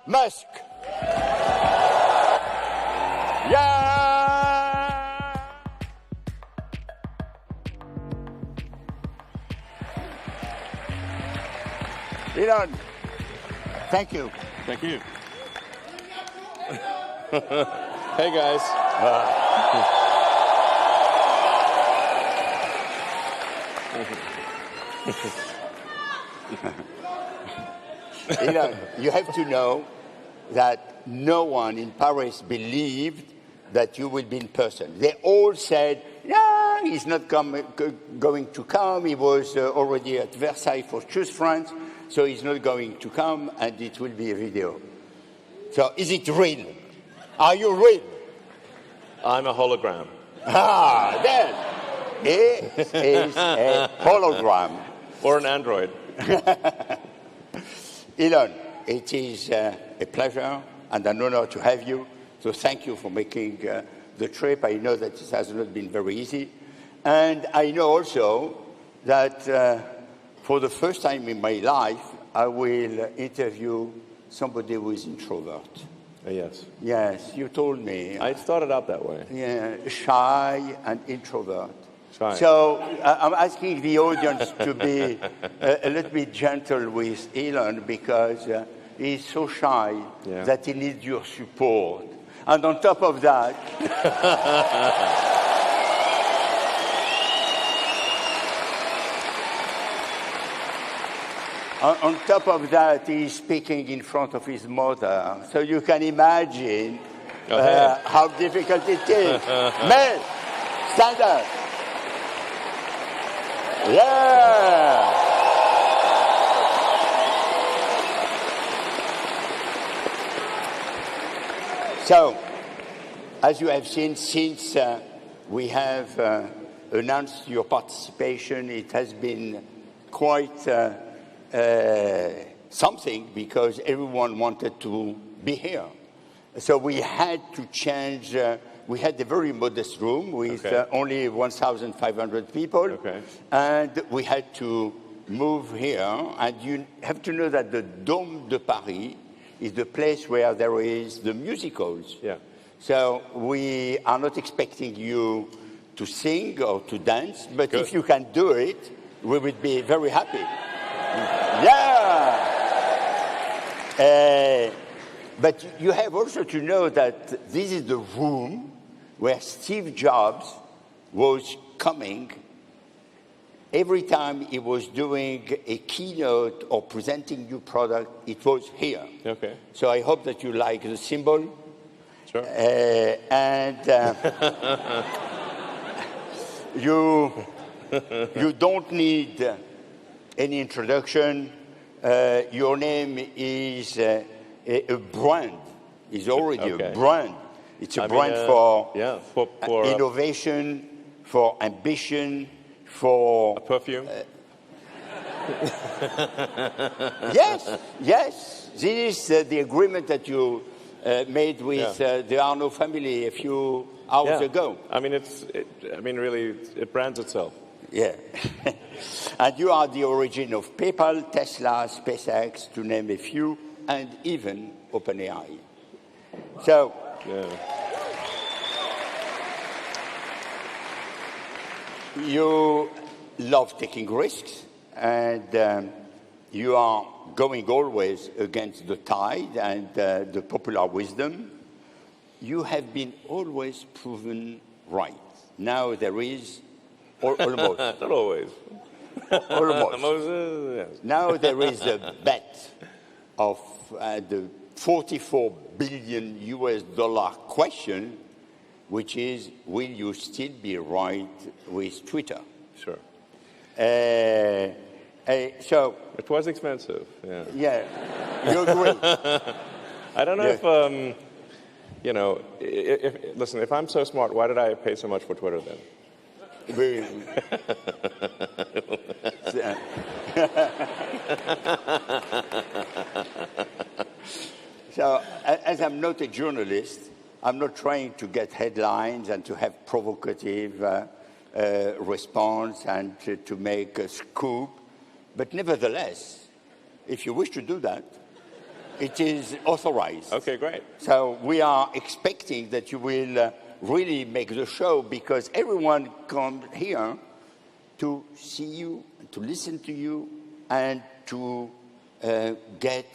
Musk. Yeah. Elon, thank you. Thank you. Hey, guys. Elon, you have to know that no one in Paris believed that you will be in person. They all said, no, he's not going to come. He was already at Versailles for Choose France, so he's not going to come, and it will be a video. So is it real? Are you real? I'm a hologram. Ah, then it is a hologram. Or an android. Elon, it is a pleasure and an honor to have you. So thank you for making the trip. I know that it has not been very easy. And I know also that for the first time in my life, I will interview somebody who is introvert. Yes. Yes, you told me. I started out that way. Yeah, shy and introvert. Shy. So I'm asking the audience to be a little bit gentle with Elon because he's so shy that he needs your support. And on top of that, on top of that, he's speaking in front of his mother. So you can imagine how difficult it is. Mel, stand up. Yeah. So, as you have seen, since we have announced your participation, it has been quite something because everyone wanted to be here. So we had to change. We had a very modest room with only 1,500 people, and we had to move here. And you have to know that the Dôme de Paris is the place where there is the musicals. Yeah. So we are not expecting you to sing or to dance, but if you can do it, we would be very happy. Yeah. But you have also to know that this is the room where Steve Jobs was coming every time he was doing a keynote or presenting new product. It was here. Okay. So I hope that you like the symbol. Sure. And you don't need any introduction. Your name is a brand. It's already a brand. It's a brand for innovation, for ambition, for a perfume. Yes. This is the agreement that you made with the Arnault family a few hours ago. I mean, really, it brands itself. Yeah. And you are the origin of PayPal, Tesla, SpaceX, to name a few, and even OpenAI. So, you love taking risks, and you are going always against the tide and the popular wisdom. You have been always proven right. Now there is, almost. Not always. Almost. Yes. Now there is a bet of the $44 billion question, which is, will you still be right with Twitter? Sure. So it was expensive. Yeah. Yeah, you agree. I don't know if listen. If I'm so smart, why did I pay so much for Twitter then? So, as I'm not a journalist, I'm not trying to get headlines and to have provocative response and to make a scoop. But nevertheless, if you wish to do that, It is authorized. Okay, great. So we are expecting that you will really make the show, because everyone comes here to see you, to listen to you, and to get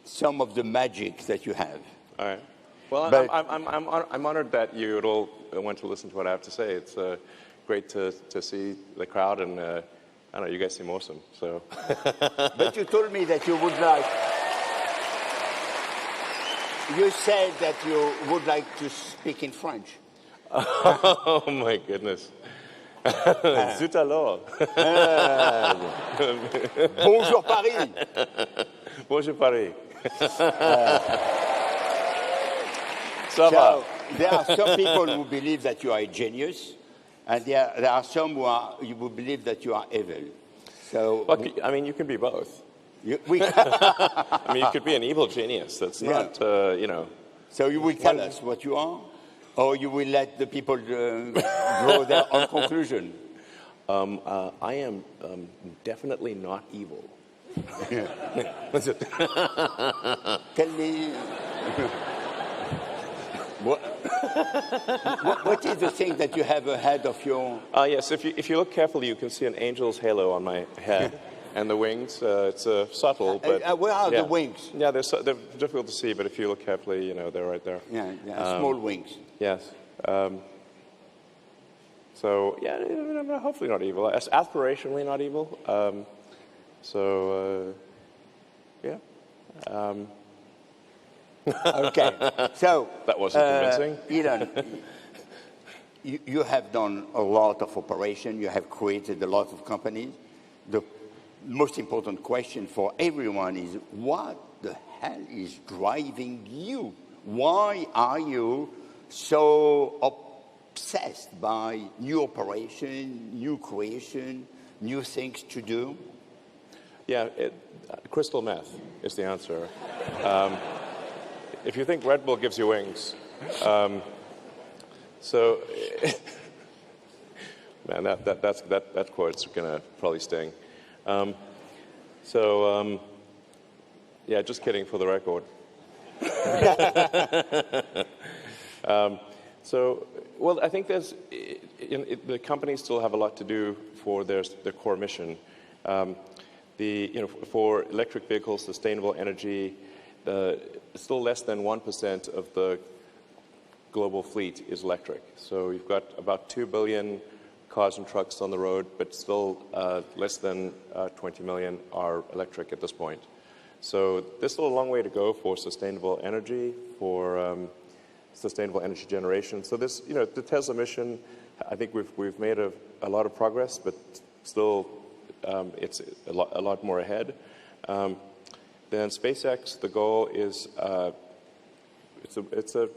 some of the magic that you have. All right. Well, But- I'm honored that you all want to listen to what I have to say. It's great to see the crowd, and I don't know, you guys seem awesome. So. But you told me that you would like. You said that you would like to speak in French. Oh my goodness. Zut alors. Bonjour Paris. Bonjour Paris. Ça va. So there are some people who believe that you are a genius, and there are some who believe that you are evil. So Look, I mean, you can be both. we, I mean, you could be an evil genius. That's not, you know. so you will tell us what you are, or you will let the people draw their own conclusion. I am definitely not evil. Tell me. What is the thing that you have ahead of your... Yes, if you look carefully, you can see an angel's halo on my head. And the wings, it's subtle, but... where are yeah. the wings? Yeah, they're difficult to see, but if you look carefully, you know, they're right there. Yeah, small wings. Yes. So, yeah, hopefully not evil. Aspirationally not evil. Yeah. Okay, so... That wasn't convincing. Elon, you have done a lot of operation. You have created a lot of companies. The most important question for everyone is, what the hell is driving you? Why are you so obsessed by new operation, new creation, new things to do? Yeah, crystal meth is the answer. If you think Red Bull gives you wings, so man, that quote's gonna probably sting. Yeah, just kidding for the record. Well, I think the companies still have a lot to do for their core mission. For electric vehicles, sustainable energy, still less than 1% of the global fleet is electric. So you've got about 2 billion cars and trucks on the road, but still less than 20 million are electric at this point. So there's still a long way to go for sustainable energy, for sustainable energy generation. So this, the Tesla mission, I think we've made a lot of progress, but still it's a lot more ahead. Then SpaceX, the goal is it's a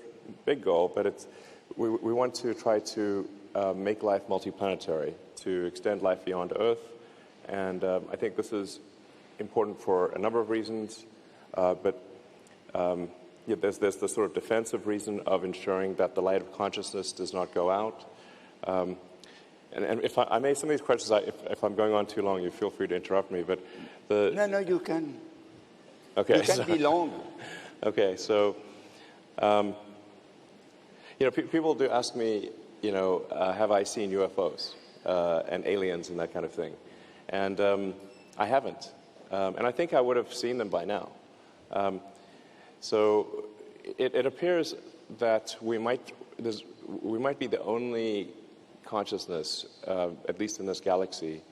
big goal, but we want to try to make life multiplanetary, to extend life beyond Earth, and I think this is important for a number of reasons. There's the sort of defensive reason of ensuring that the light of consciousness does not go out. And if I may, some of these questions, if I'm going on too long, you feel free to interrupt me. But No, you can. Okay. You can be long. Okay, so people do ask me, have I seen UFOs and aliens and that kind of thing, and I haven't, and I think I would have seen them by now. So it appears that we might be the only consciousness, at least in this galaxy,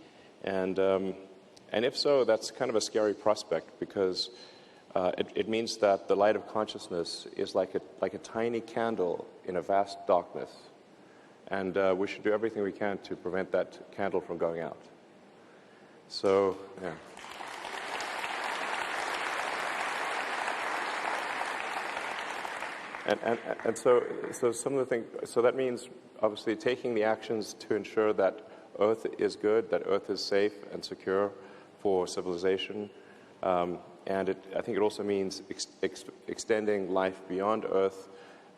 and if so, that's kind of a scary prospect, because it means that the light of consciousness is like a tiny candle in a vast darkness, and we should do everything we can to prevent that candle from going out. So, yeah. And so some of the things, so that means obviously taking the actions to ensure that Earth is good, that Earth is safe and secure for civilization. And I think it also means extending life beyond Earth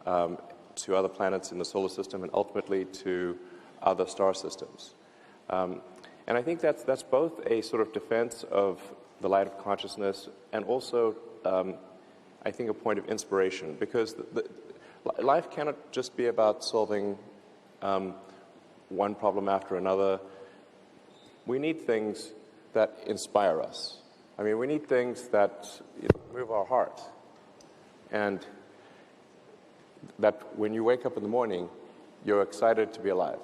to other planets in the solar system, and ultimately to other star systems. And I think that's both a sort of defense of the light of consciousness, and also I think, a point of inspiration, because life cannot just be about solving one problem after another. We need things that inspire us. I mean, we need things that move our heart. And that when you wake up in the morning, you're excited to be alive.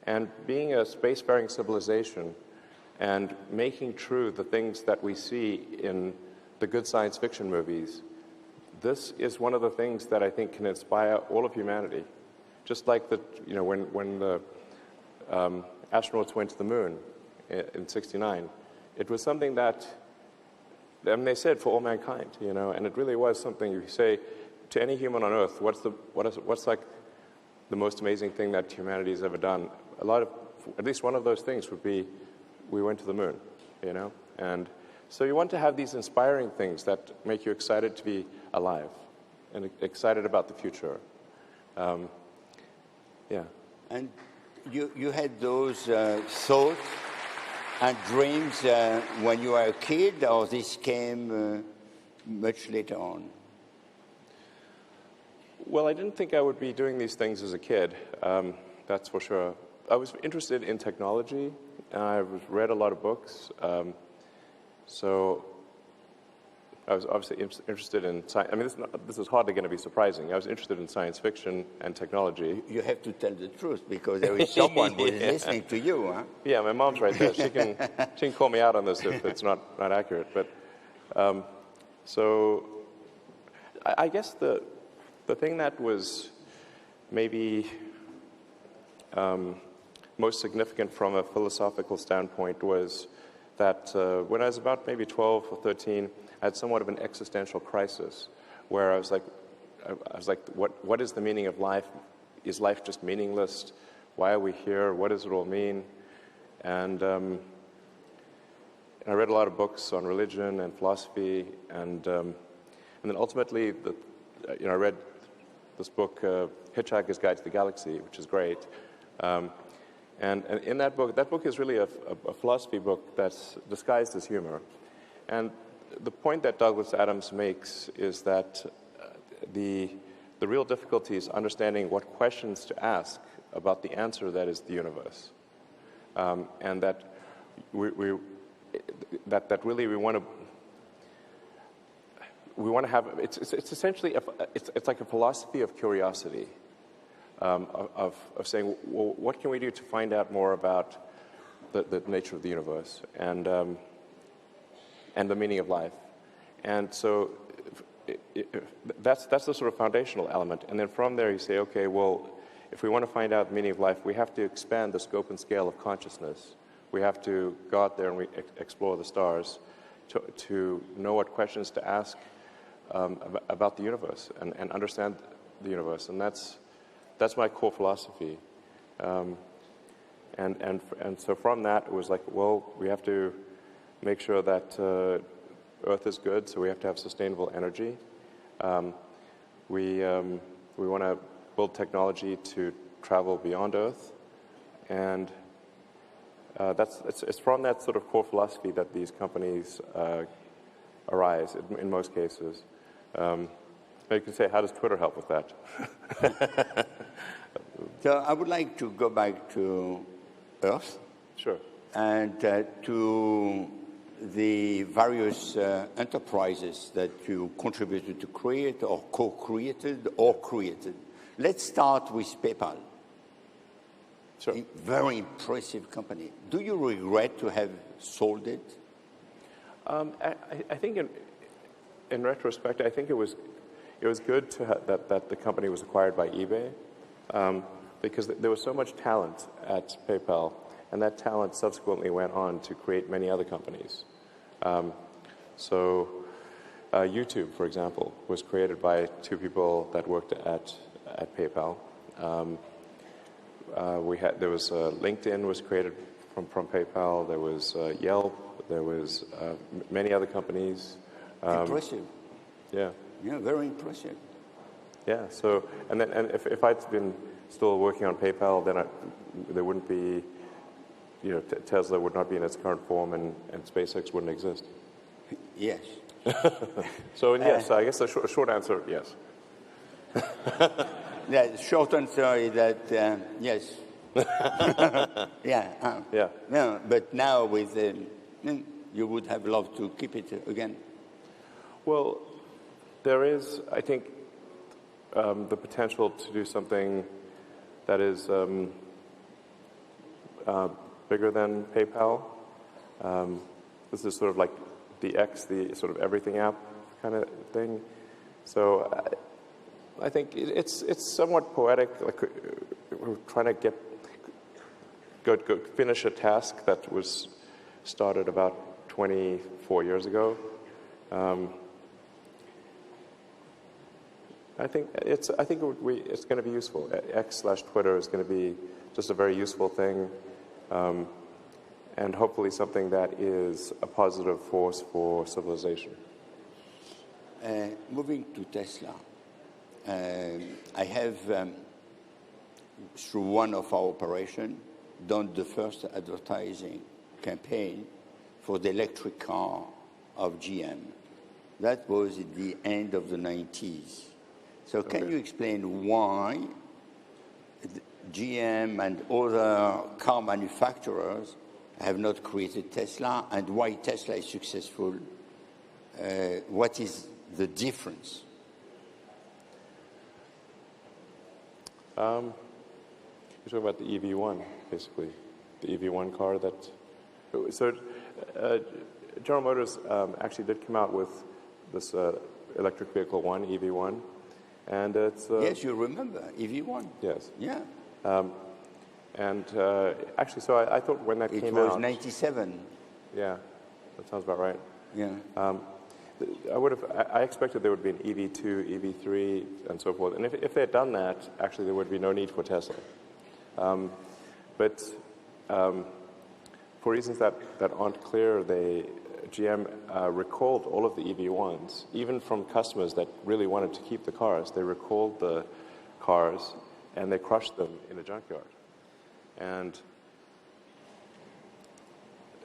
And being a spacefaring civilization and making true the things that we see in the good science fiction movies, this is one of the things that I think can inspire all of humanity. Just like when the astronauts went to the moon in '69, it was something that, I mean, they said for all mankind, and it really was something. You say to any human on Earth, what's like the most amazing thing that humanity has ever done? At least one of those things would be, we went to the moon, and so you want to have these inspiring things that make you excited to be alive and excited about the future. Yeah. And you had those thoughts and dreams when you were a kid, or this came much later on? Well, I didn't think I would be doing these things as a kid, that's for sure. I was interested in technology, and I read a lot of books. So I was obviously interested in science. I mean, this is hardly going to be surprising. I was interested in science fiction and technology. You have to tell the truth, because there is someone who is listening to you, huh? Yeah, my mom's right there. She can call me out on this if it's not accurate. But so I guess the thing that was maybe most significant from a philosophical standpoint was that when I was about maybe 12 or 13, I had somewhat of an existential crisis, where I was like, what is the meaning of life? Is life just meaningless? Why are we here? What does it all mean? And I read a lot of books on religion and philosophy, and then ultimately, I read this book, Hitchhiker's Guide to the Galaxy, which is great. And in that book is really a philosophy book that's disguised as humor. And the point that Douglas Adams makes is that the real difficulty is understanding what questions to ask about the answer that is the universe. And that that really we want to have, it's essentially, it's like a philosophy of curiosity. Of saying, well, what can we do to find out more about the nature of the universe and the meaning of life? And so that's the sort of foundational element. And then from there you say, okay, well, if we want to find out the meaning of life, we have to expand the scope and scale of consciousness. We have to go out there and explore the stars to know what questions to ask about the universe and understand the universe. And that's my core philosophy, and so from that it was like, well, we have to make sure that Earth is good, so we have to have sustainable energy. We want to build technology to travel beyond Earth, and it's from that sort of core philosophy that these companies arise in most cases. You can say, how does Twitter help with that? So I would like to go back to Earth. Sure. And to the various enterprises that you contributed to create or co-created or created. Let's start with PayPal. Sure. A very impressive company. Do you regret to have sold it? I think in retrospect, I think it was good that the company was acquired by eBay, because there was so much talent at PayPal, and that talent subsequently went on to create many other companies. So YouTube, for example, was created by two people that worked at PayPal. There was LinkedIn was created from PayPal. There was Yelp. There was many other companies. Impressive. Yeah. Yeah, very impressive. Yeah. So, and if I'd been still working on PayPal, then there wouldn't be, Tesla would not be in its current form, and SpaceX wouldn't exist. Yes. So yes, I guess the short answer, yes. Yeah, the short answer is that yes. Yeah. Yeah. No, but now with you would have loved to keep it again. Well, there is, I think, the potential to do something that is bigger than PayPal. This is sort of like the X, the sort of everything app kind of thing. So I think it's somewhat poetic. Like we're trying to go finish a task that was started about 24 years ago. I think it's going to be useful. X/Twitter is going to be just a very useful thing, and hopefully something that is a positive force for civilization. Moving to Tesla, I have, through one of our operations, done the first advertising campaign for the electric car of GM. That was at the end of the 90s. So can you explain why GM and other car manufacturers have not created Tesla, and why Tesla is successful? What is the difference? You're talking about the EV1, basically, the EV1 car that. So General Motors actually did come out with this electric vehicle one, EV1, and it's. Yes, you remember EV1. Yes. Yeah. Actually, so I thought when that came out. It was 97. Yeah, that sounds about right. Yeah. I expected there would be an EV2, EV3, and so forth. And if they had done that, actually there would be no need for Tesla. But for reasons that aren't clear, GM recalled all of the EV1s, even from customers that really wanted to keep the cars. They recalled the cars and they crushed them in a junkyard. And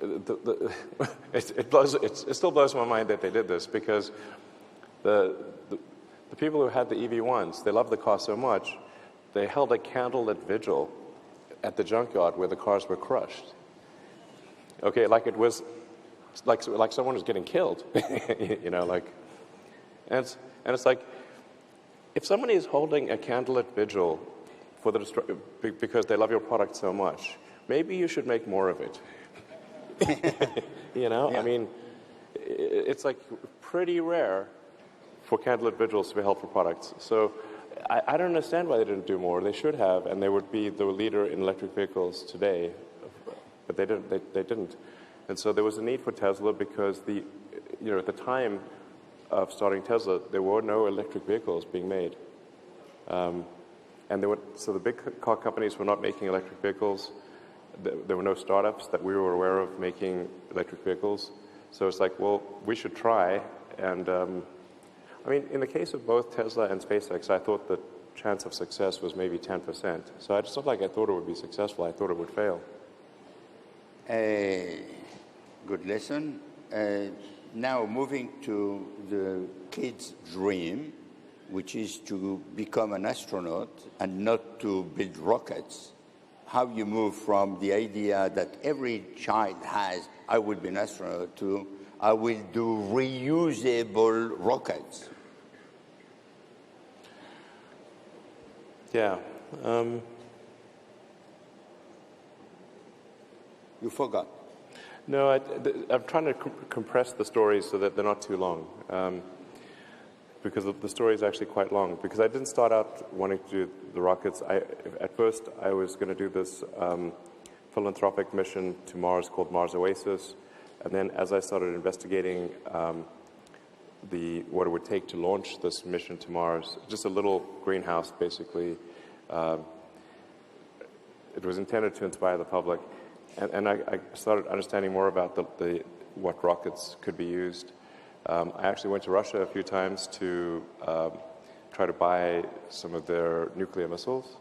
it still blows my mind that they did this, because the people who had the EV1s, they loved the car so much, they held a candlelit vigil at the junkyard where the cars were crushed. Okay, like it was like someone was getting killed, and it's like, if somebody is holding a candlelit vigil for because they love your product so much, maybe you should make more of it. Yeah. I mean, it's like pretty rare for candlelit vigils to be held for products. So I don't understand why they didn't do more. They should have, and they would be the leader in electric vehicles today, but they didn't. And so there was a need for Tesla because at the time of starting Tesla, there were no electric vehicles being made. So the big car companies were not making electric vehicles. There were no startups that we were aware of making electric vehicles. So it's like, well, we should try. And I mean, in the case of both Tesla and SpaceX, I thought the chance of success was maybe 10%. So it's not like I thought it would be successful. I thought it would fail. Good lesson. Now moving to the kid's dream, which is to become an astronaut and not to build rockets. How you move from the idea that every child has, I will be an astronaut, to I will do reusable rockets. Yeah. You forgot. No, I'm trying to compress the stories so that they're not too long, because the story is actually quite long. Because I didn't start out wanting to do the rockets. At first, I was going to do this philanthropic mission to Mars called Mars Oasis, and then as I started investigating what it would take to launch this mission to Mars, just a little greenhouse, basically. It was intended to inspire the public. And I started understanding more about what rockets could be used. I actually went to Russia a few times to try to buy some of their nuclear missiles,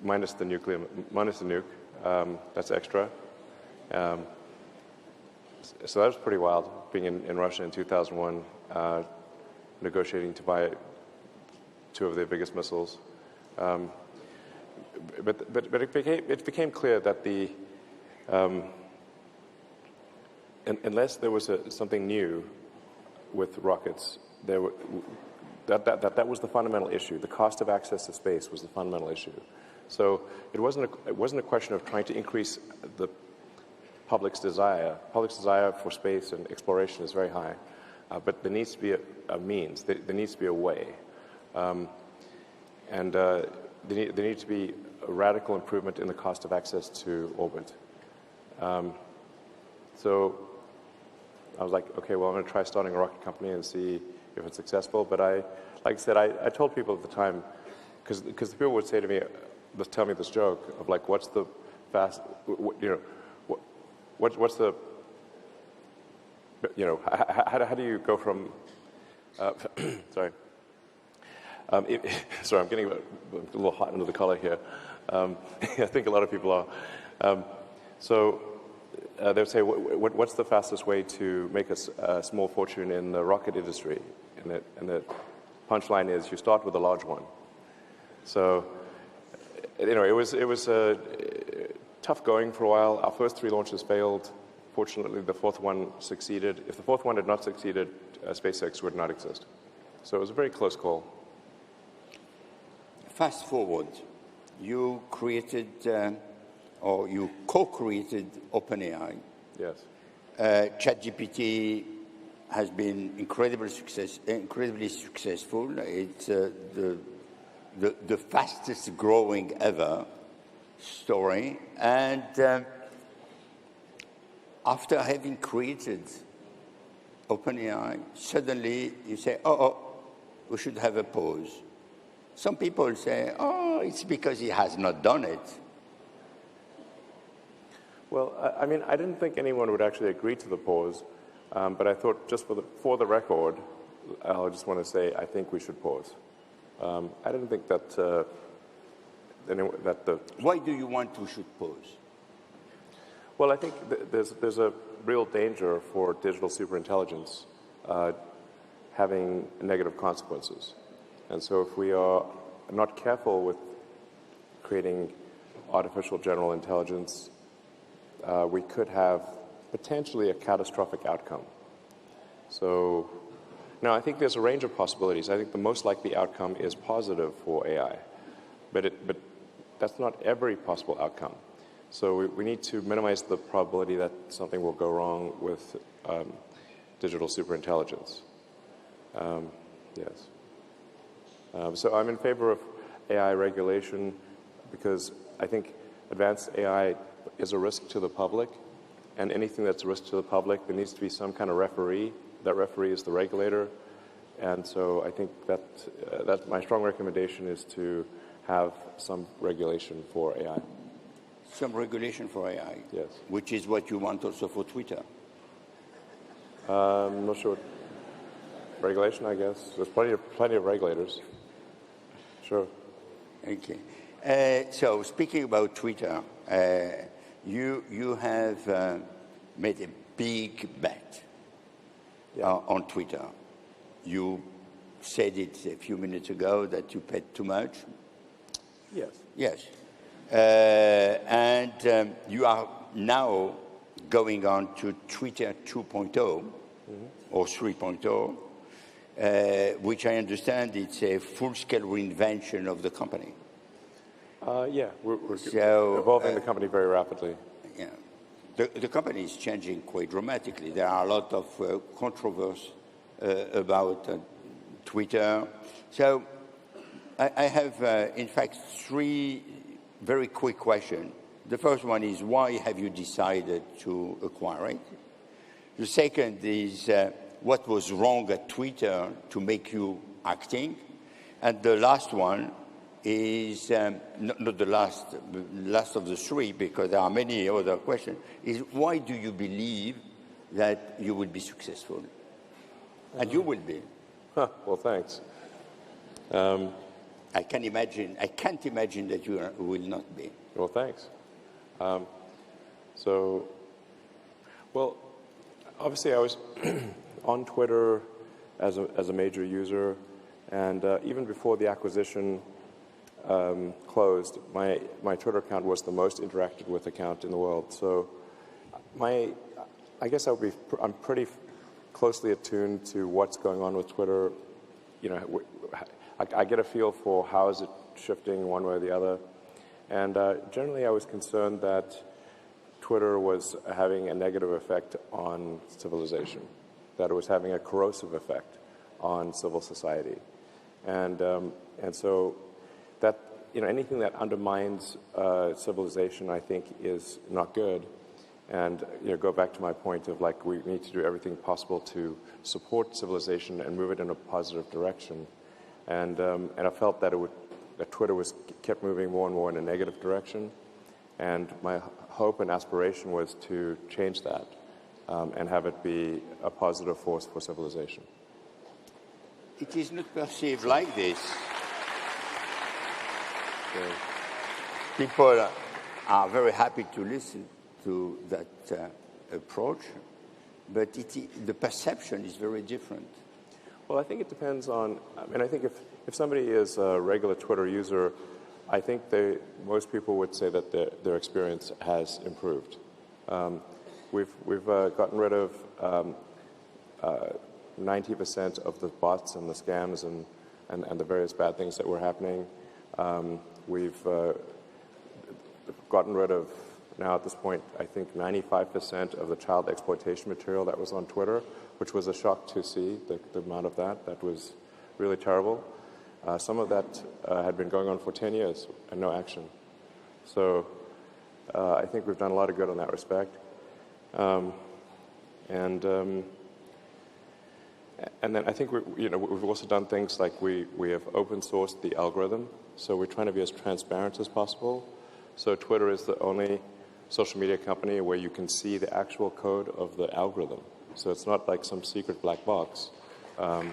minus the nuke. That's extra. So that was pretty wild, being in Russia in 2001, negotiating to buy 2 of their biggest missiles. But it became clear that unless there was something new with rockets, that was the fundamental issue. The cost of access to space was the fundamental issue. So it wasn't a question of trying to increase the public's desire. Public's desire for space and exploration is very high, but there needs to be a means. There needs to be a way, and there needs to be a radical improvement in the cost of access to orbit. So I was like, okay, well, I'm going to try starting a rocket company and see if it's successful. But like I said, I told people at the time, because the people would say to me, tell me this joke of like, what's the fast, what's the, how do you go from, sorry. Sorry, I'm getting a little hot under the collar here. I think a lot of people are. They would say, what's the fastest way to make a small fortune in the rocket industry? And the punchline is, you start with a large one. So, anyway, it was tough going for a while. Our first 3 launches failed. Fortunately, the 4th one succeeded. If the 4th one had not succeeded, SpaceX would not exist. So it was a very close call. Fast forward, you created, or you co-created OpenAI. Yes. ChatGPT has been incredibly successful. It's the fastest growing ever story. And after having created OpenAI, suddenly you say, we should have a pause. Some people say, it's because he has not done it. Well, I mean, I didn't think anyone would actually agree to the pause, but I thought just for the record, I just want to say I think we should pause. I didn't think that Why do you want we should pause? Well, I think there's a real danger for digital superintelligence having negative consequences. And so if we are not careful with creating artificial general intelligence, we could have potentially a catastrophic outcome. So now I think there's a range of possibilities. I think the most likely outcome is positive for AI, but that's not every possible outcome. So we need to minimize the probability that something will go wrong with digital superintelligence. Yes. So I'm in favor of AI regulation because I think advanced AI is a risk to the public, and anything that's a risk to the public, there needs to be some kind of referee. That referee is the regulator, and so I think that my strong recommendation is to have some regulation for AI. Some regulation for AI? Yes. Which is what you want also for Twitter? I'm not sure. Regulation, I guess. There's plenty of regulators. Sure. Okay. So speaking about Twitter, you have made a big bet on Twitter. You said it a few minutes ago that you paid too much. Yes. Yes. And you are now going on to Twitter 2.0 or 3.0. Which I understand it's a full-scale reinvention of the company. Yeah, we're evolving the company very rapidly. Yeah, the company is changing quite dramatically. There are a lot of controversy about Twitter. So I have, in fact, 3 very quick questions. The first one is, why have you decided to acquire it? The second is, what was wrong at Twitter to make you acting? And the last one is, not the last of the 3, because there are many other questions, is why do you believe that you will be successful? And you will be. Well, thanks. I can't imagine that you will not be. Well, thanks. obviously I was on Twitter as a major user, and even before the acquisition closed, my Twitter account was the most interacted with account in the world. So I guess I'm pretty closely attuned to what's going on with Twitter. You know, I get a feel for how is it shifting one way or the other. And generally I was concerned that Twitter was having a negative effect on civilization, that it was having a corrosive effect on civil society. And so that, you know, anything that undermines civilization, I think, is not good. And, you know, go back to my point of, like, we need to do everything possible to support civilization and move it in a positive direction. And I felt that that Twitter kept moving more and more in a negative direction. And my hope and aspiration was to change that and have it be a positive force for civilization. It is not perceived like this. People are very happy to listen to that approach, but the perception is very different. Well, I think it depends on, I mean, I think if somebody is a regular Twitter user, I think most people would say that their experience has improved. We've gotten rid of 90% of the bots and the scams and the various bad things that were happening. We've gotten rid of, now at this point, I think 95% of the child exploitation material that was on Twitter, which was a shock to see, the amount of that. That was really terrible. Some of that had been going on for 10 years and no action. So I think we've done a lot of good in that respect. And then I think we've also done things like we have open sourced the algorithm, so we're trying to be as transparent as possible. So Twitter is the only social media company where you can see the actual code of the algorithm. So it's not like some secret black box. Yeah.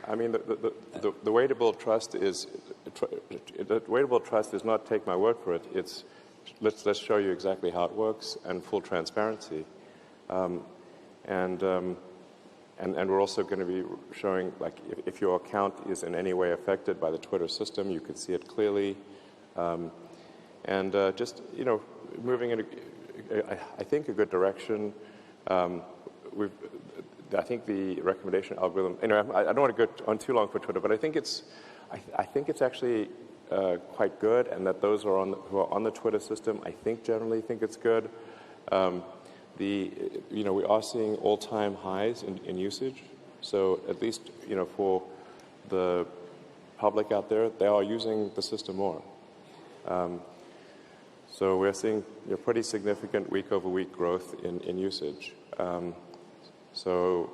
I mean, the way to build trust is not take my word for it. It's let's show you exactly how it works and full transparency. And we're also going to be showing, like, if your account is in any way affected by the Twitter system, you can see it clearly. Just, you know, moving in, I think, a good direction. I think the recommendation algorithm, you know, I don't want to go on too long for Twitter, but I think it's actually quite good, and that those who are on the Twitter system, I think, generally think it's good. You know, we are seeing all-time highs in usage, so at least, you know, for the public out there, they are using the system more. So we're seeing, you know, pretty significant week-over-week growth in usage. So,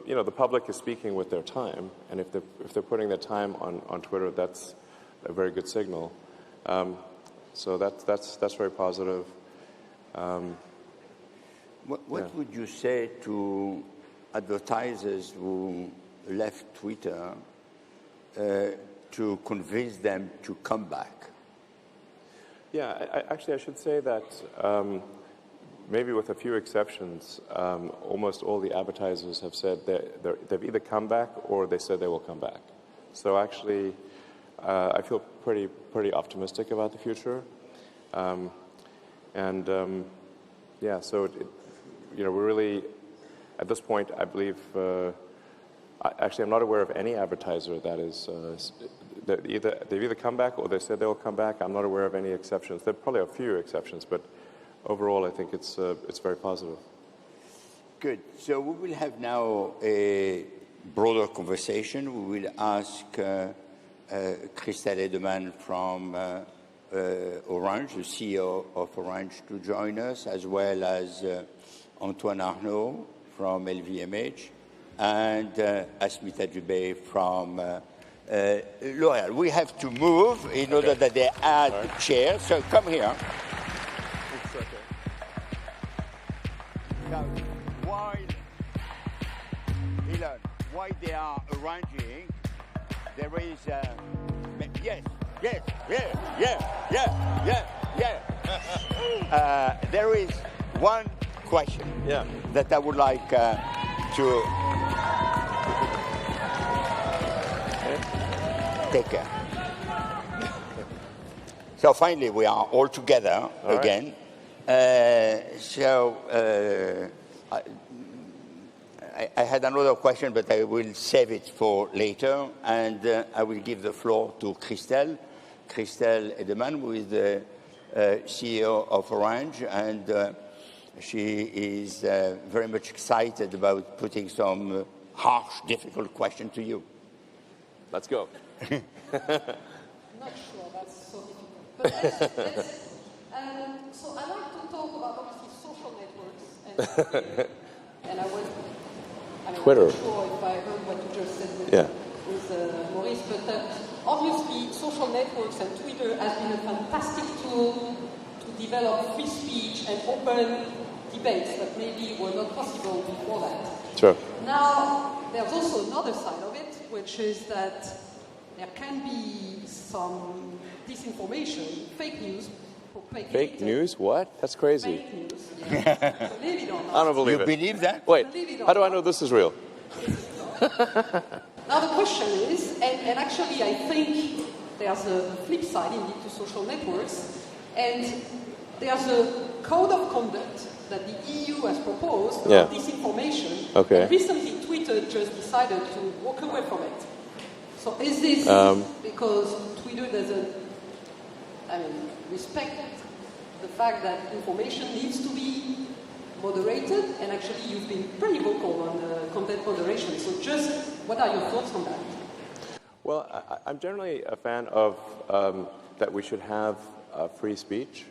you know, the public is speaking with their time, and if they're putting their time on Twitter, that's a very good signal. So that's very positive. What would you say to advertisers who left Twitter to convince them to come back? Yeah, actually, I should say that maybe with a few exceptions, almost all the advertisers have said they've either come back or they said they will come back. So actually, I feel pretty optimistic about the future. Yeah, so you know, we're really, at this point, I believe, actually, I'm not aware of any advertiser that is, they've either come back or they said they'll come back. I'm not aware of any exceptions. There are probably a few exceptions, but overall, I think it's very positive. Good. So we will have now a broader conversation. We will ask Christelle Edeman from Orange, the CEO of Orange, to join us, as well as Antoine Arnaud from LVMH, and Asmita Dubey from L'Oréal. We have to move in order that they add the chair, so come here. It's okay. Now, while they are arranging, there is, yes. Yes, yeah. There is one question that I would like to take care. So finally, we are all together again. I had another question, but I will save it for later, and I will give the floor to Christelle. Christelle Edeman, who is the CEO of Orange, and she is very much excited about putting some harsh, difficult question to you. Let's go. I'm not sure that's so difficult. But so I like to talk about obviously social networks and Twitter. I'm not sure if I heard what you just said with Maurice, but obviously social networks and Twitter has been a fantastic tool to develop free speech and open debates that maybe were not possible before that. Sure. Now, there's also another side of it, which is that there can be some disinformation, fake news. Fake news? What? That's crazy. Fake news, yes. Believe it or not. I don't believe it. You believe that? Wait, how do I know this is real? Now the question is, and actually I think there's a flip side indeed to social networks, and there's a code of conduct that the EU has proposed on disinformation. Okay. And recently Twitter just decided to walk away from it. So is this because Twitter doesn't respect the fact that information needs to be moderated, and actually you've been pretty vocal on content moderation. So just what are your thoughts on that? Well, I'm generally a fan of that we should have free speech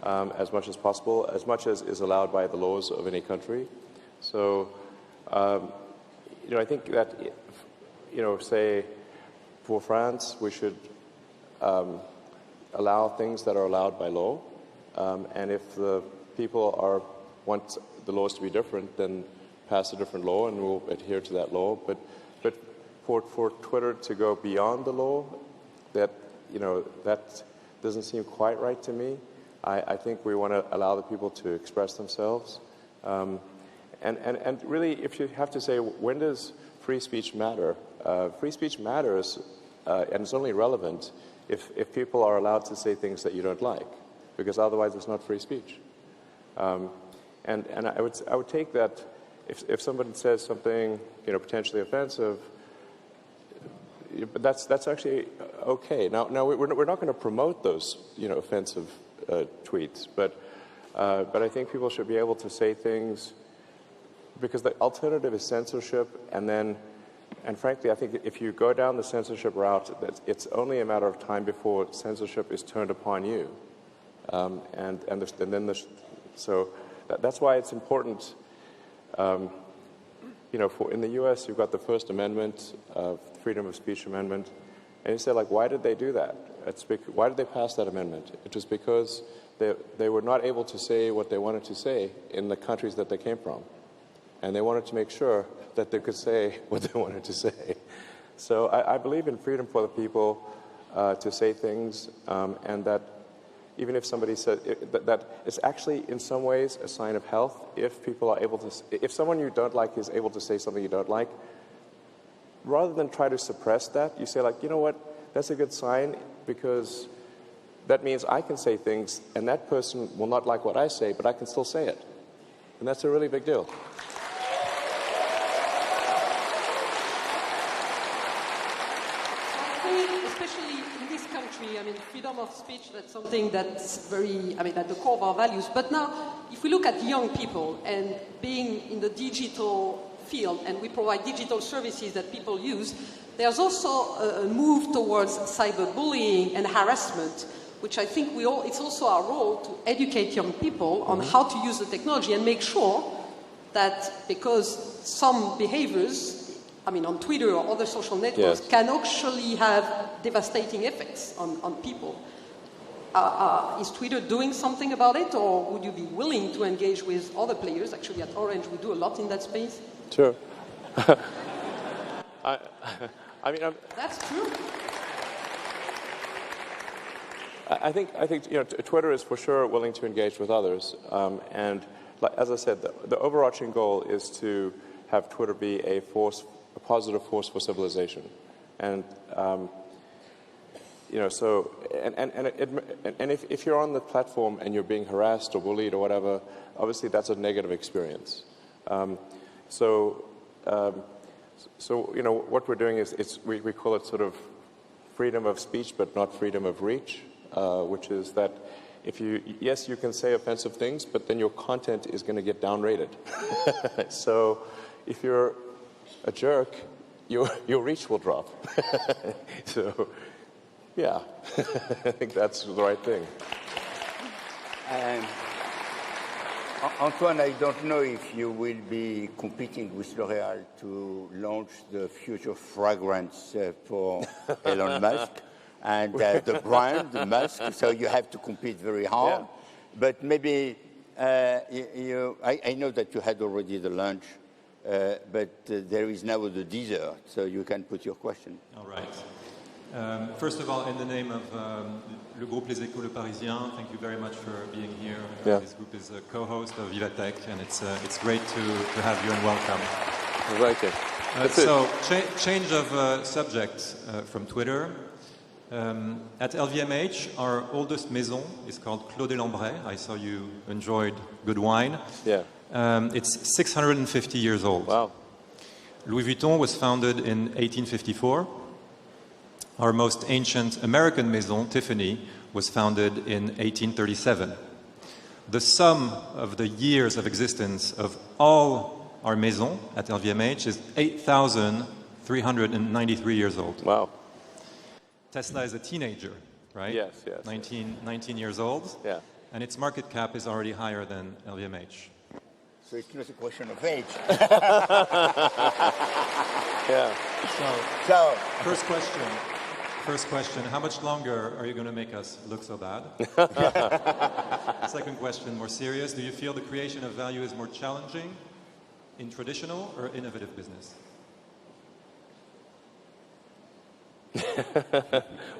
as much as possible, as much as is allowed by the laws of any country. So, I think that, say, for France, we should allow things that are allowed by law, and if the people want the laws to be different, then pass a different law and we'll adhere to that law. But for Twitter to go beyond the law, that doesn't seem quite right to me. I think we want to allow the people to express themselves, and really, if you have to say, when does free speech matter? Free speech matters, and it's only relevant if people are allowed to say things that you don't like, because otherwise it's not free speech. And I would take that if somebody says something potentially offensive, but that's actually okay. Now we're not going to promote those offensive tweets, but I think people should be able to say things, because the alternative is censorship, and frankly, I think if you go down the censorship route, it's only a matter of time before censorship is turned upon you, so that's why it's important. In the U.S., you've got the First Amendment, Freedom of Speech Amendment, and you say, why did they do that? Why did they pass that amendment? It was because they were not able to say what they wanted to say in the countries that they came from, and they wanted to make sure that they could say what they wanted to say. So I believe in freedom for the people to say things, and that even if somebody said that it's actually in some ways a sign of health if people are able to, if someone you don't like is able to say something you don't like, rather than try to suppress that, you say you know what, that's a good sign, because that means I can say things and that person will not like what I say, but I can still say it. And that's a really big deal. Freedom of speech, that's something that's very, at the core of our values. But now, if we look at young people and being in the digital field, and we provide digital services that people use, there's also a move towards cyberbullying and harassment, which I think it's also our role to educate young people on how to use the technology and make sure that, because some behaviors, on Twitter or other social networks, can actually have devastating effects on people. Is Twitter doing something about it, or would you be willing to engage with other players? Actually, at Orange, we do a lot in that space. Sure. That's true. I think Twitter is for sure willing to engage with others, and as I said, the overarching goal is to have Twitter be a positive force for civilization, and so if you're on the platform and you're being harassed or bullied or whatever, obviously that's a negative experience. So what we're doing is we call it sort of freedom of speech, but not freedom of reach, which is that yes, you can say offensive things, but then your content is going to get downrated. So if you're a jerk, your reach will drop. So, yeah, I think that's the right thing. Antoine, I don't know if you will be competing with L'Oréal to launch the future fragrance for Elon Musk and the brand, Musk, so you have to compete very hard. Yeah. But maybe, I know that you had already the lunch, but there is now the dessert, so you can put your question. All right. First of all, in the name of Le Groupe Les Échos Le Parisien, thank you very much for being here. Yeah. This group is a co-host of Vivatech, and it's great to have you and welcome. Thank you. Change of subject from Twitter. At LVMH, our oldest maison is called Claude et Lambret. I saw you enjoyed good wine. Yeah. It's 650 years old. Wow. Louis Vuitton was founded in 1854. Our most ancient American maison, Tiffany, was founded in 1837. The sum of the years of existence of all our maisons at LVMH is 8,393 years old. Wow. Tesla is a teenager, right? Yes. 19 years old. Yeah. And its market cap is already higher than LVMH. So it's not a question of age. Yeah. So First question, how much longer are you going to make us look so bad? Second question, more serious. Do you feel the creation of value is more challenging in traditional or innovative business?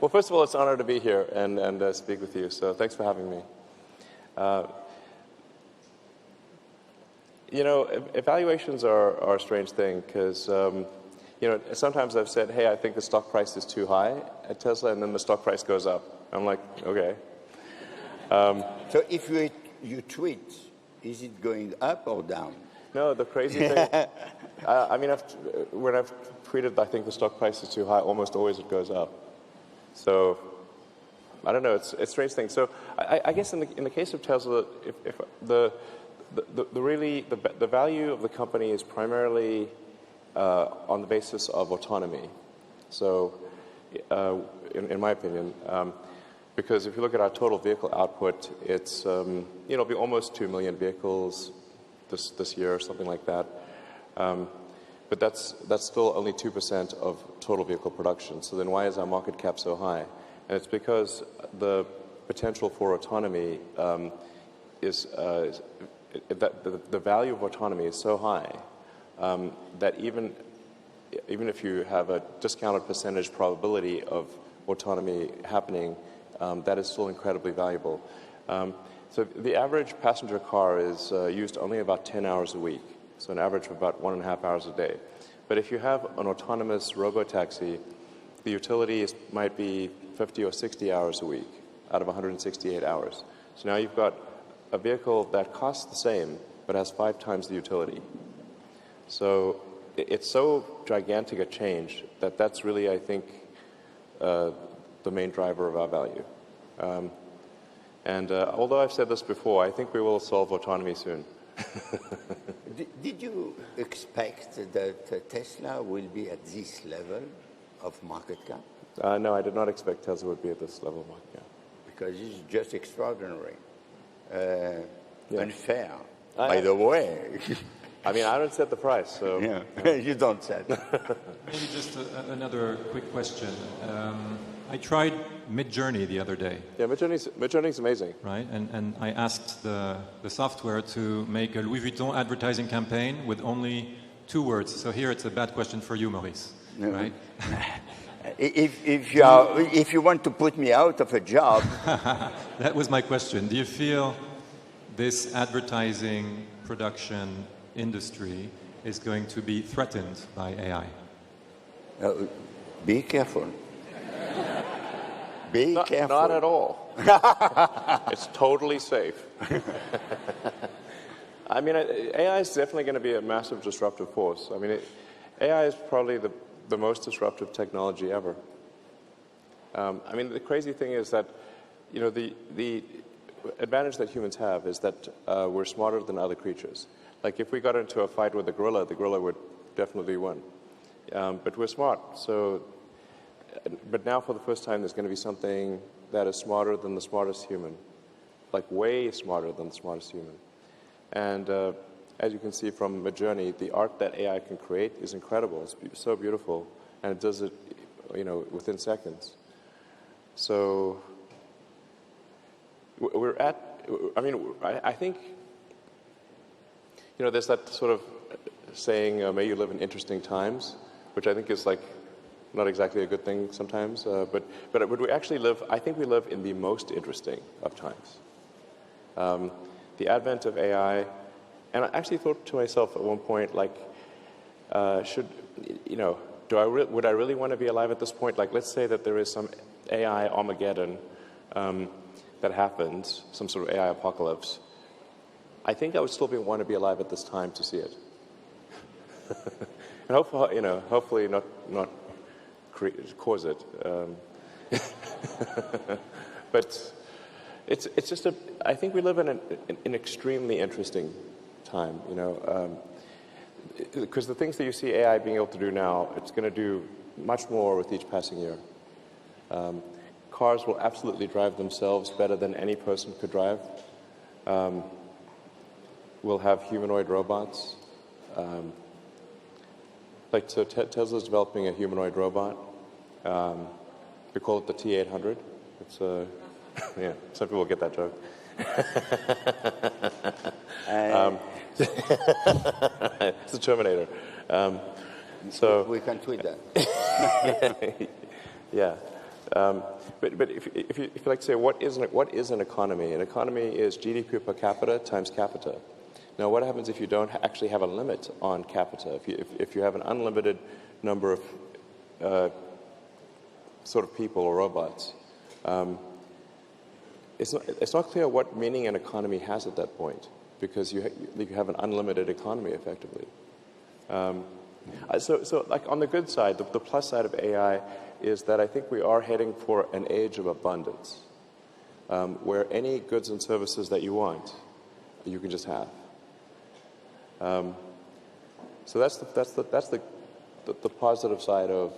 Well, first of all, it's an honor to be here and speak with you, so thanks for having me. Evaluations are a strange thing because sometimes I've said, hey, I think the stock price is too high at Tesla, and then the stock price goes up. I'm like, okay. So if you tweet, is it going up or down? No, the crazy thing, when I've tweeted, I think the stock price is too high, almost always it goes up. So, I don't know, it's a strange thing. So, I guess in the case of Tesla, if the value of the company is primarily on the basis of autonomy. So, in my opinion, because if you look at our total vehicle output, it's it'll be almost 2 million vehicles this year or something like that. But that's still only 2% of total vehicle production. So then why is our market cap so high? And it's because the potential for autonomy is the value of autonomy is so high that even if you have a discounted percentage probability of autonomy happening, that is still incredibly valuable. So the average passenger car is used only about 10 hours a week, so an average of about 1.5 hours a day. But if you have an autonomous robotaxi, the utility might be 50 or 60 hours a week out of 168 hours. So now you've got a vehicle that costs the same but has 5 times the utility. So it's so gigantic a change that that's really, I think, the main driver of our value. And although I've said this before, I think we will solve autonomy soon. Did you expect that Tesla will be at this level of market cap? No, I did not expect Tesla would be at this level of market cap. Because it's just extraordinary. Unfair, by the way. I mean, I don't set the price, so... Yeah, you don't set. Maybe just another quick question. I tried Midjourney the other day. Yeah, Midjourney's amazing. Right, and I asked the software to make a Louis Vuitton advertising campaign with only 2 words. So here it's a bad question for you, Maurice. Yeah. Right? If you want to put me out of a job... That was my question. Do you feel this advertising production industry is going to be threatened by AI? Be careful. Be careful. Not at all. It's totally safe. I mean, AI is definitely going to be a massive disruptive force. I mean, AI is probably the most disruptive technology ever. I mean, the crazy thing is that, you know, the advantage that humans have is that we're smarter than other creatures. Like, if we got into a fight with the gorilla would definitely win. But we're smart, so... But now, for the first time, there's going to be something that is smarter than the smartest human, like way smarter than the smartest human. And as you can see from Midjourney, the art that AI can create is incredible. It's so beautiful, and it does it, you know, within seconds. So we're at. I mean, I think, you know, there's that sort of saying, "May you live in interesting times," which I think is like. Not exactly a good thing sometimes, but we actually live, I think we live in the most interesting of times. The advent of AI, and I actually thought to myself at one point, like, would I really want to be alive at this point? Like, let's say that there is some AI Armageddon that happens, some sort of AI apocalypse. I think I would still want to be alive at this time to see it. And hopefully not cause it. But it's just I think we live in an extremely interesting time, you know, because the things that you see AI being able to do now, it's going to do much more with each passing year. Cars will absolutely drive themselves better than any person could drive. We'll have humanoid robots. Like, so Tesla's developing a humanoid robot. We call it the T800. It's yeah, some people get that joke. It's the Terminator. So we can tweet that. Yeah. But if you like to say, what is an economy? An economy is GDP per capita times capita. Now, what happens if you don't actually have a limit on capita? If you have an unlimited number of sort of people or robots, it's not clear what meaning an economy has at that point, because you have an unlimited economy effectively. So like on the good side, the plus side of AI is that I think we are heading for an age of abundance, where any goods and services that you want, you can just have. So that's the positive side of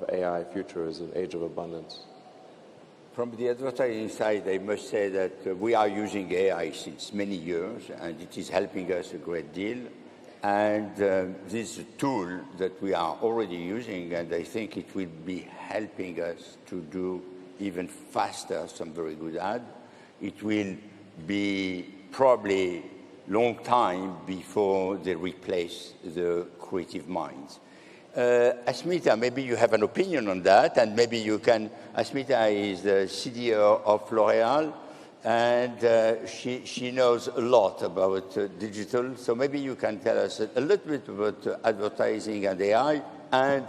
AI future, is an age of abundance. From the advertising side, I must say that we are using AI since many years, and it is helping us a great deal. And this is a tool that we are already using, and I think it will be helping us to do even faster some very good ad. It will be probably long time before they replace the creative minds. Asmita, maybe you have an opinion on that, and maybe you can. Asmita is the CDO of L'Oréal, and she knows a lot about digital. So maybe you can tell us a little bit about advertising and AI, and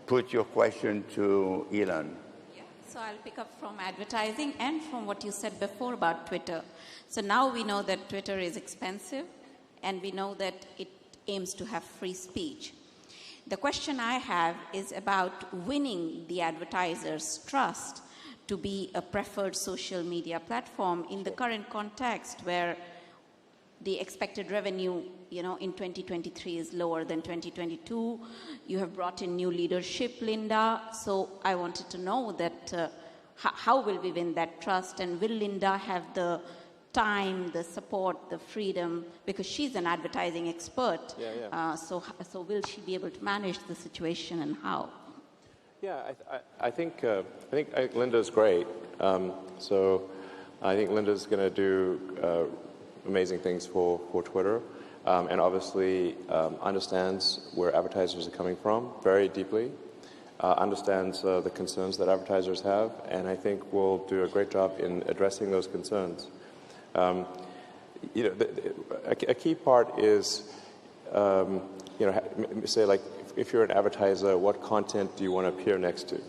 put your question to Elon. Yeah, so I'll pick up from advertising and from what you said before about Twitter. So now we know that Twitter is expensive, and we know that it aims to have free speech. The question I have is about winning the advertisers' trust to be a preferred social media platform in the current context where the expected revenue, you know, in 2023 is lower than 2022. You have brought in new leadership, Linda. So I wanted to know that how will we win that trust, and will Linda have the time, the support, the freedom, because she's an advertising expert. So will she be able to manage the situation, and how? Yeah, I think Linda's great. So I think Linda's going to do amazing things for Twitter, and obviously understands where advertisers are coming from very deeply. understands the concerns that advertisers have, and I think will do a great job in addressing those concerns. A key part is, say like, if you're an advertiser, what content do you want to appear next to?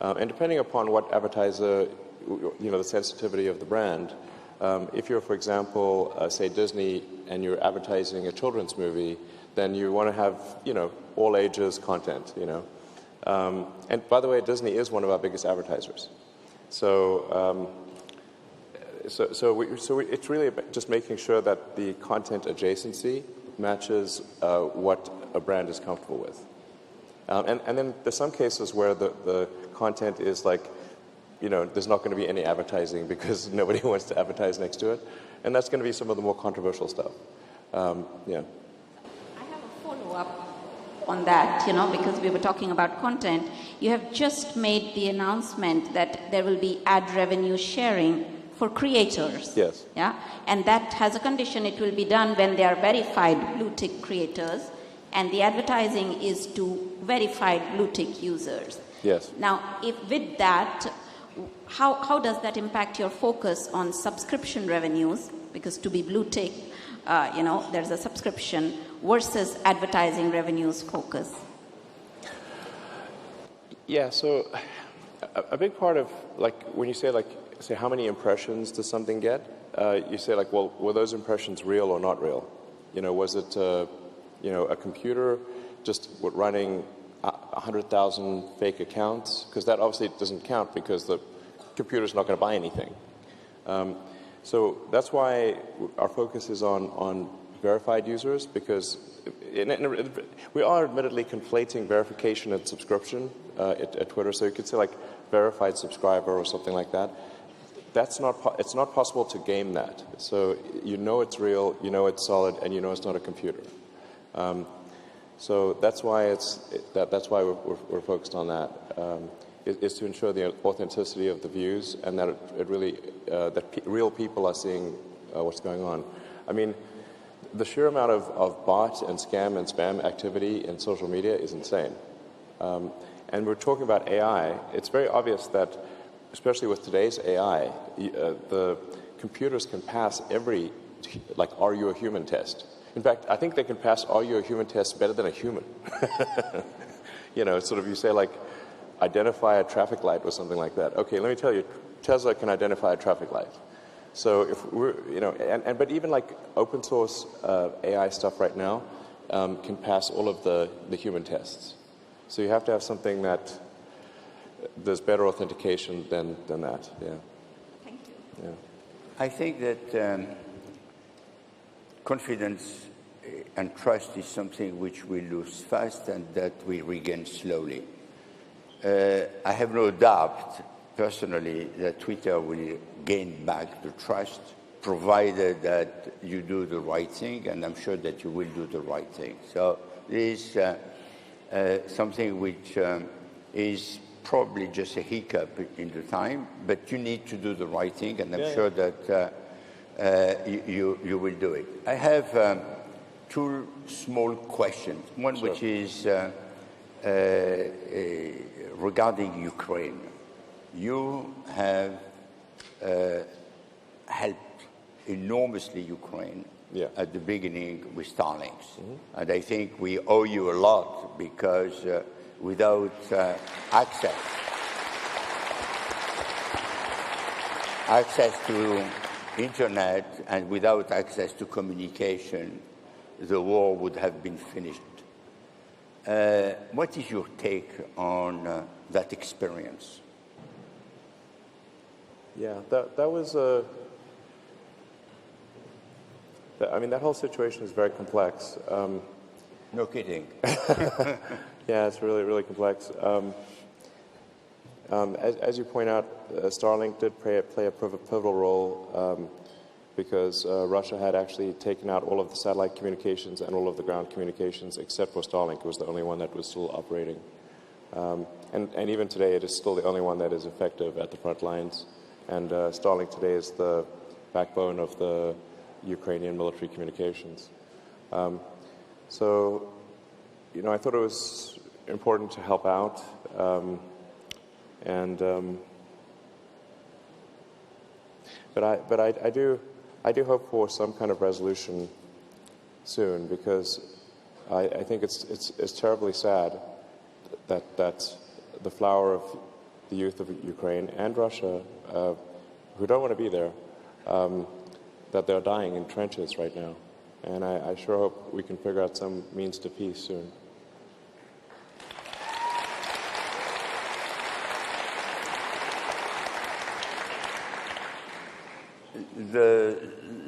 And depending upon what advertiser, the sensitivity of the brand, if you're, for example, say Disney, and you're advertising a children's movie, then you want to have, all ages content, And by the way, Disney is one of our biggest advertisers. So, it's really about just making sure that the content adjacency matches what a brand is comfortable with. And then there's some cases where the content is like, there's not going to be any advertising because nobody wants to advertise next to it. And that's going to be some of the more controversial stuff. Yeah. I have a follow-up on that, because we were talking about content. You have just made the announcement that there will be ad revenue sharing for creators. Yes. Yeah, and that has a condition. It will be done when they are verified blue tick creators, and the advertising is to verified blue tick users. Yes. Now, if with that, how does that impact your focus on subscription revenues? Because to be blue tick, there's a subscription versus advertising revenues focus. Yeah. So a big part of when you say say how many impressions does something get, you say well, were those impressions real or not real? Was it a computer just running 100,000 fake accounts? Because that obviously doesn't count because the computer's not going to buy anything. So that's why our focus is on verified users, because we are admittedly conflating verification and subscription at Twitter. So you could say verified subscriber or something like that. It's not possible to game that. So it's real, it's solid, and it's not a computer. So that's why that's why we're focused on that. Is to ensure the authenticity of the views, and that it really real people are seeing what's going on. I mean, the sheer amount of bot and scam and spam activity in social media is insane. And we're talking about AI. It's very obvious that, especially with today's AI, the computers can pass every "Are you a human?" test. In fact, I think they can pass "Are you a human?" test better than a human. Sort of you say identify a traffic light or something like that. Okay, let me tell you, Tesla can identify a traffic light. So if we're, but even open source AI stuff right now can pass all of the human tests. So you have to have something that there's better authentication than that. Yeah. Thank you. Yeah. I think that confidence and trust is something which we lose fast and that we regain slowly. I have no doubt, personally, that Twitter will gain back the trust, provided that you do the right thing, and I'm sure that you will do the right thing. So this is something which is probably just a hiccup in the time, but you need to do the right thing, and I'm sure that you will do it. I have two small questions. One which is regarding Ukraine. You have helped enormously Ukraine at the beginning with Starlinks. Mm-hmm. And I think we owe you a lot because without access to internet and without access to communication, the war would have been finished. What is your take on that experience? Yeah, that was that whole situation is very complex. No kidding. Yeah, it's really, really complex. As you point out, Starlink did play a pivotal role because Russia had actually taken out all of the satellite communications and all of the ground communications except for Starlink. It was the only one that was still operating. And even today, it is still the only one that is effective at the front lines. And Starlink today is the backbone of the Ukrainian military communications. So, I thought it was important to help out. But I do hope for some kind of resolution soon, because I think it's terribly sad that the flower of the youth of Ukraine and Russia, who don't want to be there, that they're dying in trenches right now. And I sure hope we can figure out some means to peace soon. The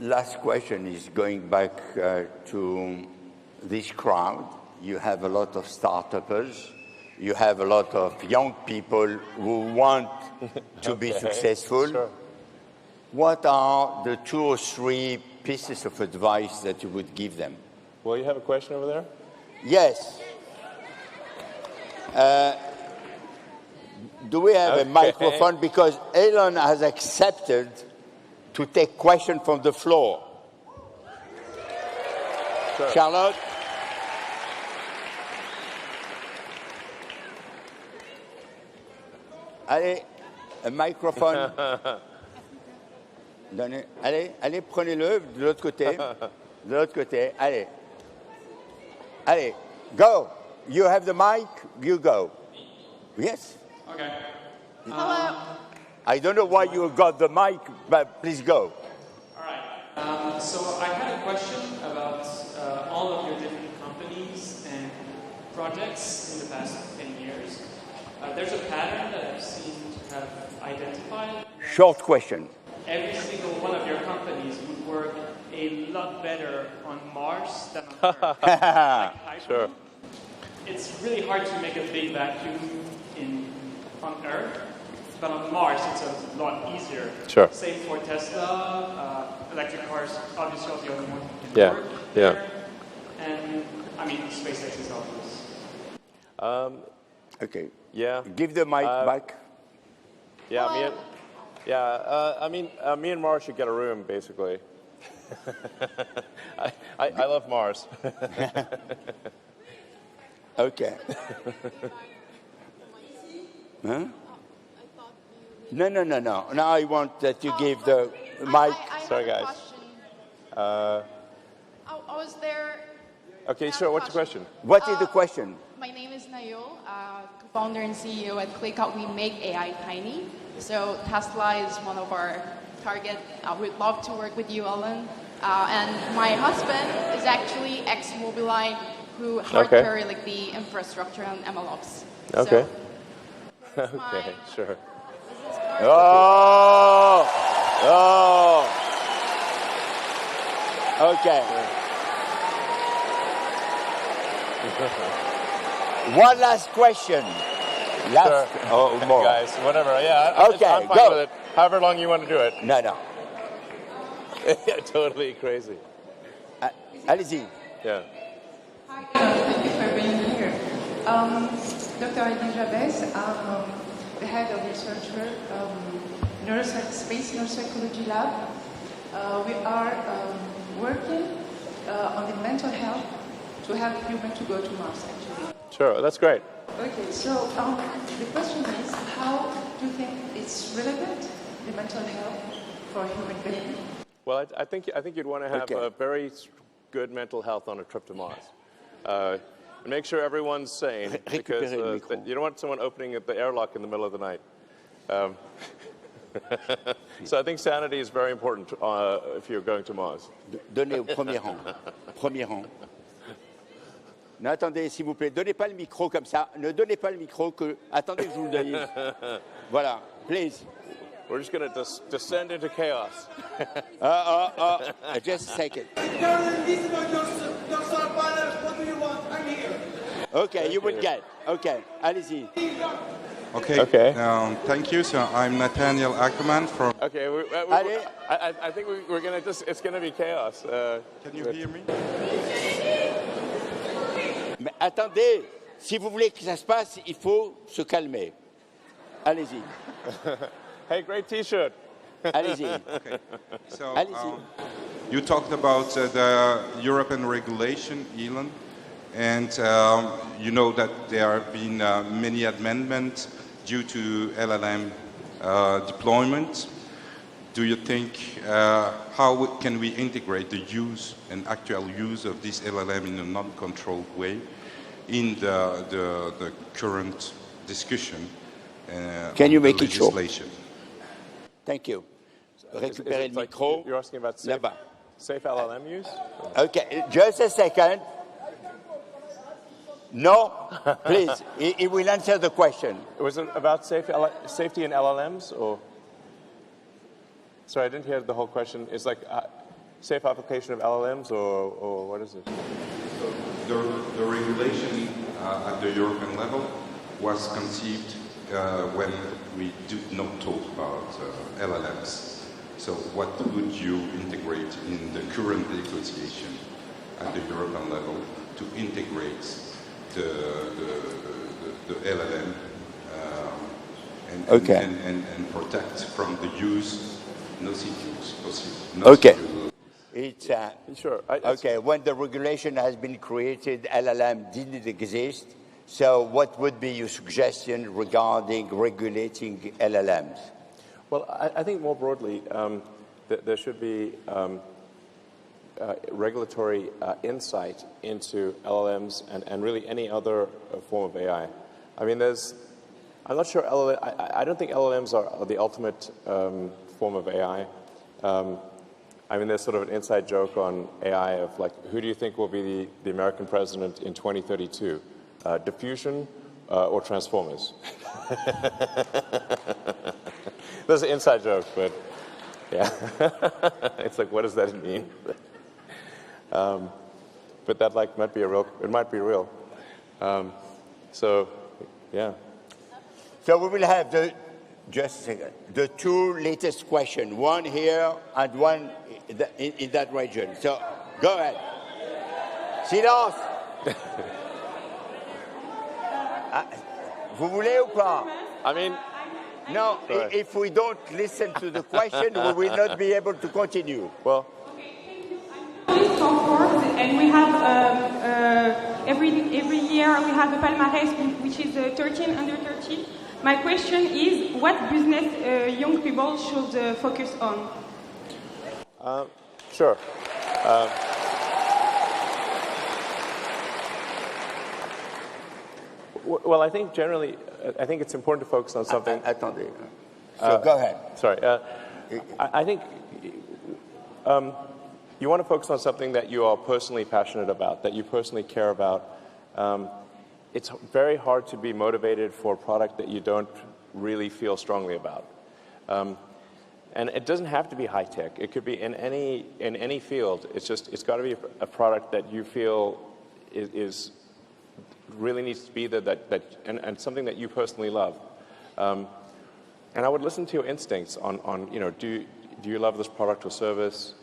last question is going back to this crowd. You have a lot of start-uppers. You have a lot of young people who want to be successful. Sure. What are the 2 or 3 pieces of advice that you would give them? Well, you have a question over there? Yes. Do we have a microphone? Because Elon has accepted to take questions from the floor. Sure. Charlotte? Allez, un microphone. Donnez, allez, prenez-le de l'autre côté. De l'autre côté, allez. Allez, go. You have the mic, you go. Yes? Okay. Hello. I don't know why you got the mic, but please go. All right. So I had a question about all of your different companies and projects in the past 10 years. There's a pattern that I've seen to have identified. Short question. Every single one of your companies would work a lot better on Mars than on Earth. Like Sure. It's really hard to make a big vacuum on Earth, but on Mars it's a lot easier. Sure. Same for Tesla, electric cars, obviously all the other ones can Yeah, work yeah. there. And I mean, SpaceX is obvious. Okay. Yeah. Give the mic back. Yeah, me and Mars should get a room, basically. I love Mars. Okay. Huh? No. Now I want that you give the mic. I Sorry, have a guys. question. I was there. Okay, sure. What's the question? What is the question? My name is Nayul, co-founder and CEO at ClickUp. We make AI tiny. So Tesla is one of our target. We'd love to work with you, Elon. And my husband is actually ex-Mobileye, who hard carry like the infrastructure on MLOps. Okay. So, Okay, sure. Okay. One last question. Sure. More. Guys, whatever. Yeah. Okay, I'm fine go. with it. However long you want to do it. No. Yeah, totally crazy. Allez-y. Yeah. Hi, thank you for being here. Dr. Adi Jabez, I'm the head of researcher Space Neuropsychology Lab. We are working on the mental health to help humans to go to Mars, actually. Sure, that's great. Okay, so the question is, how do you think it's relevant, the mental health for a human being? Well, I think you'd want to have a very good mental health on a trip to Mars. And make sure everyone's sane, because you don't want someone opening the airlock in the middle of the night. So I think sanity is very important if you're going to Mars. Donnez au premier rang. Premier rang. Non, attendez, s'il vous plaît. Donnez pas le micro comme ça. Ne donnez pas le micro que... Attendez que je vous le donne. Voilà, please. We're just going to descend into chaos. Just a second. Your star panel, what do you want? I'm here. Okay, you will get. Okay, allez-y. Okay. Thank you. So I'm Nathaniel Ackerman from. Okay. I think we're going to it's going to be chaos. Can you hear me? Mais attendez, si vous voulez que ça se passe, il faut se calmer. Allez-y. Hey, great T-shirt. Allez-y. Okay. So Allez-y. you talked about the European regulation, Elon, And you know that there have been many amendments due to LLM deployment. Do you think, how can we integrate the use and actual use of this LLM in a non-controlled way in the current discussion Can you on the make it short? legislation? Thank you. Récupérez le micro. You're asking about safe LLM use? Okay, just a second. No, please. He will answer the question. Was it about safety in LLMs, or? Sorry, I didn't hear the whole question. It's like safe application of LLMs, or what is it? The regulation at the European level was conceived when we did not talk about LLMs. So what would you integrate in the current negotiation at the European level to integrate the LLM and protect from the use, Okay. It's, sure. Okay, when the regulation has been created, LLM didn't exist. So what would be your suggestion regarding regulating LLMs? Well, I think more broadly, there should be regulatory insight into LLMs and really any other form of AI. I mean, I'm not sure, I don't think LLMs are the ultimate form of AI. I mean, there's sort of an inside joke on AI of like, who do you think will be the American president in 2032? Diffusion or Transformers? There's an inside joke, but yeah. It's like, what does that mean? But that like might be it might be real. So, yeah. So we will have just a second, the two latest questions, one here and one in that region. So go ahead. Silence. Vous voulez ou pas? I mean, no, if we don't listen to the question, we will not be able to continue. Well, and we have every year we have a palmarès which is 13 under 13. My question is, what business young people should focus on? Sure. Well, I think generally, I think it's important to focus on something. Attendez. So go ahead. Sorry. I think you want to focus on something that you are personally passionate about, that you personally care about. It's very hard to be motivated for a product that you don't really feel strongly about. And it doesn't have to be high tech. It could be in any field. It's got to be a product that you feel is really needs to be there, and something that you personally love. And I would listen to your instincts on do you love this product or service?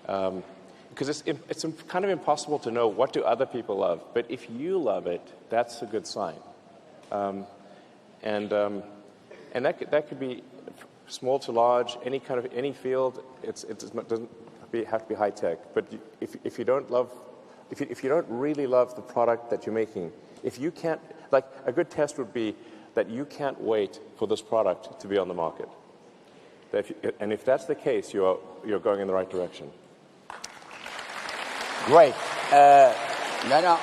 Because it's kind of impossible to know what do other people love. But if you love it, that's a good sign. And that could be small to large, any field. It doesn't have to be high tech. But if you don't really love the product that you're making, if you can't, like a good test would be that you can't wait for this product to be on the market. And if that's the case, you're going in the right direction. Great. No.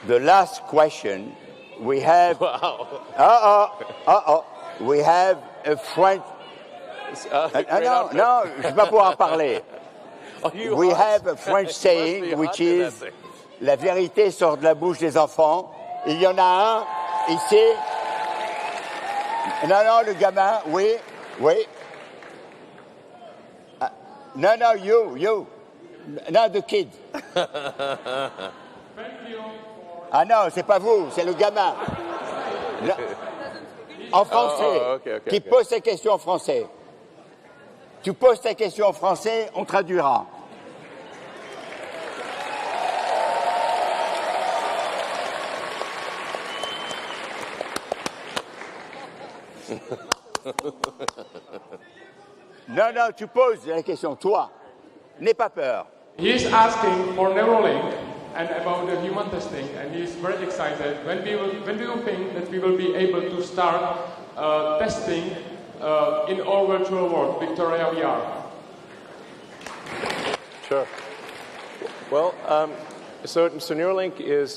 The last question we have. Wow. We have a French. Non, je ne vais pas pouvoir parler. We have a French saying which is la vérité sort de la bouche des enfants. Il y en a un ici. Non, le gamin, oui. No, you. No, the kid. Ah non, c'est pas vous, c'est le gamin. En français. Okay. Qui pose ses questions en français. Tu poses ta question en français, on traduira. Non, tu poses la question, toi. N'aie pas peur. He is asking for Neuralink and about the human testing, and he is very excited. When do you think that we will be able to start testing in our virtual world, Victoria VR? Sure. Well, so Neuralink is,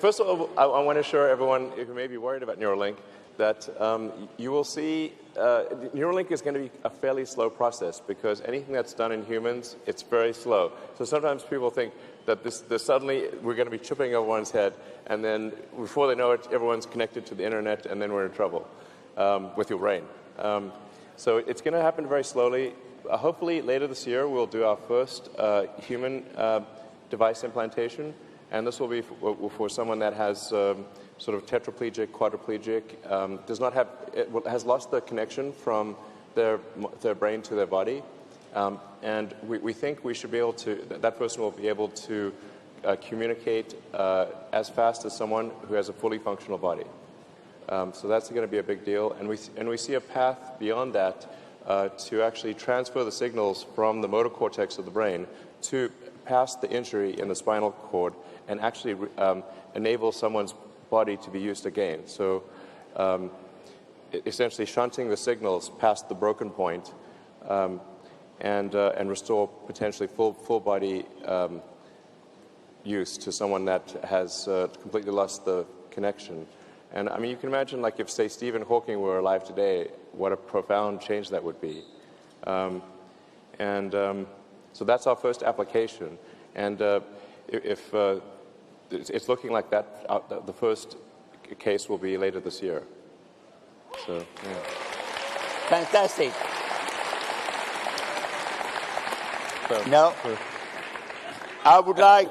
first of all, I want to assure everyone who may be worried about Neuralink that you will see Neuralink is going to be a fairly slow process because anything that's done in humans, it's very slow. So sometimes people think that this suddenly we're going to be chipping everyone's head, and then before they know it, everyone's connected to the internet, and then we're in trouble with your brain. So it's going to happen very slowly. Hopefully later this year we'll do our first human device implantation, and this will be for someone that has sort of tetraplegic, quadriplegic, has lost the connection from their brain to their body, and we think we should be able to. That person will be able to communicate as fast as someone who has a fully functional body. So that's going to be a big deal, and we see a path beyond that to actually transfer the signals from the motor cortex of the brain to past the injury in the spinal cord and actually enable someone's body to be used again. So essentially shunting the signals past the broken point and restore potentially full body use to someone that has completely lost the connection. And I mean, you can imagine, like, if, say, Stephen Hawking were alive today, what a profound change that would be. So that's our first application. And if it's looking like that, the first case will be later this year. So, yeah. Fantastic. So, now, I would like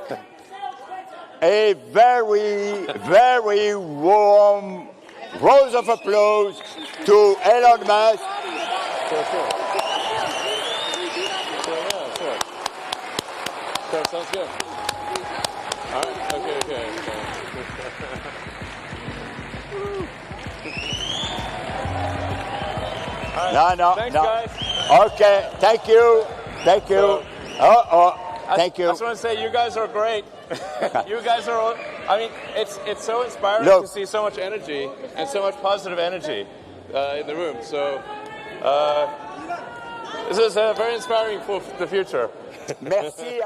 a very, very warm round of applause to Elon Musk. Sure. Sure, sounds good. All right, okay. No. Thanks, guys. Okay, thank you. Thank you. Thank you. I just want to say you guys are great. You guys are, I mean, it's so inspiring to see so much energy and so much positive energy in the room. So this is very inspiring for the future. Merci.